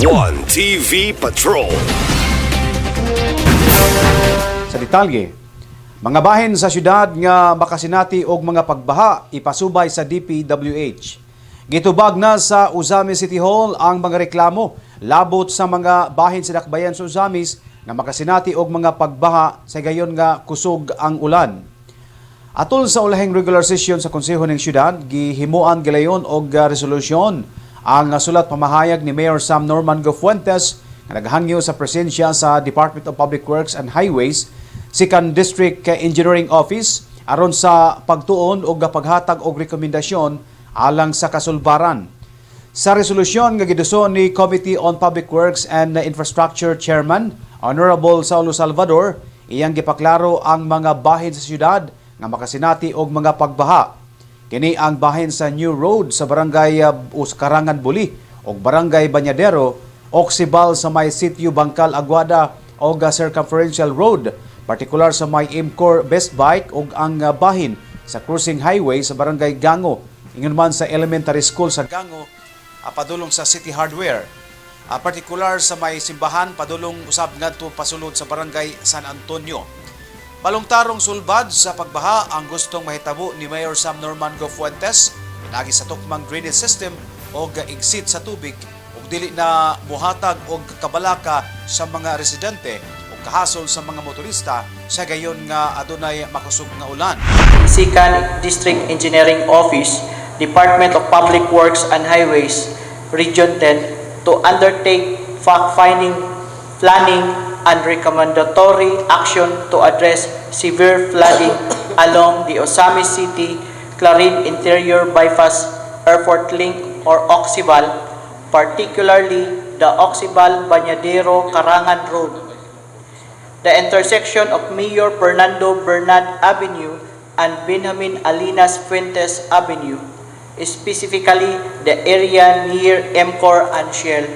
One TV Patrol. Sa detalye, mga bahin sa syudad nga makasinati og mga pagbaha ipasubay sa DPWH. Gitubag na sa Uzamis City Hall ang mga reklamo labot sa mga bahin sa dakbayan sa Uzamis nga makasinati og mga pagbaha sa gayon nga kusog ang ulan. Atol sa ulahing regular session sa konseho ng syudad, gihimuan gilayon og resolusyon ang sulat pamahayag ni Mayor Sam Norman Fuentes nga naghangyo sa presensya sa Department of Public Works and Highways, Second District Engineering Office aron sa pagtuon og paghatag og rekomendasyon alang sa kasulbaran. Sa resolusyon nga giduson ni Committee on Public Works and Infrastructure Chairman Honorable Saulo Salvador, iyang gipaklaro ang mga bahin sa syudad nga makasinati og mga pagbaha. Kini ang bahin sa New Road sa Barangay Karangan Buli o Barangay Banyadero, Oxibal sa may Sitio Bangkal Aguada o Circumferential Road, partikular sa may Imcor Best Bike o ang bahin sa Cruising Highway sa Barangay Gango, ingon man sa Elementary School sa Gango, padulong sa City Hardware, partikular sa may simbahan padulong usab ngadto pasulod sa Barangay San Antonio. Balongtarong sulbad sa pagbaha ang gustong mahitabo ni Mayor Sam Norman Fuentes, pinagi sa tukmang drainage system o exit sa tubig ug dili na muhatag og kabalaka sa mga residente o kahasol sa mga motorista sa gayon nga adunay makusog nga ulan. Second District Engineering Office, Department of Public Works and Highways, Region 10 to undertake fact-finding, planning, and recommendatory action to address severe flooding along the Ozamis City Clarin Interior Bypass Airport Link or Oxibal, particularly the Oxibal Banyadero Karangan Road, the intersection of Mayor Fernando Bernad Avenue and Benjamin Alinas Fuentes Avenue, specifically the area near Emcor and Shell,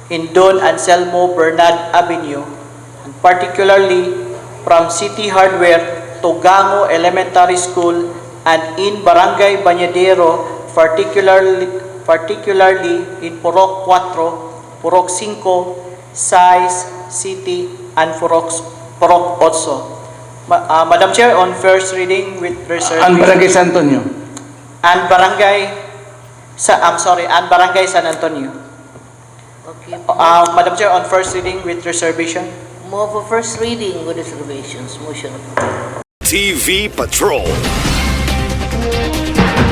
in Don Anselmo Bernad Avenue, and particularly from City Hardware to Gango Elementary School and in Barangay Banyadero, particularly in Purok 4, Purok 5, Sais, City, and Purok 8. Madam Chair, on first reading with reservation. Ang Barangay San Antonio. And Barangay San Antonio. Okay. Madam Chair, on first reading with reservation. Move for first reading with reservations. Motion. TV Patrol.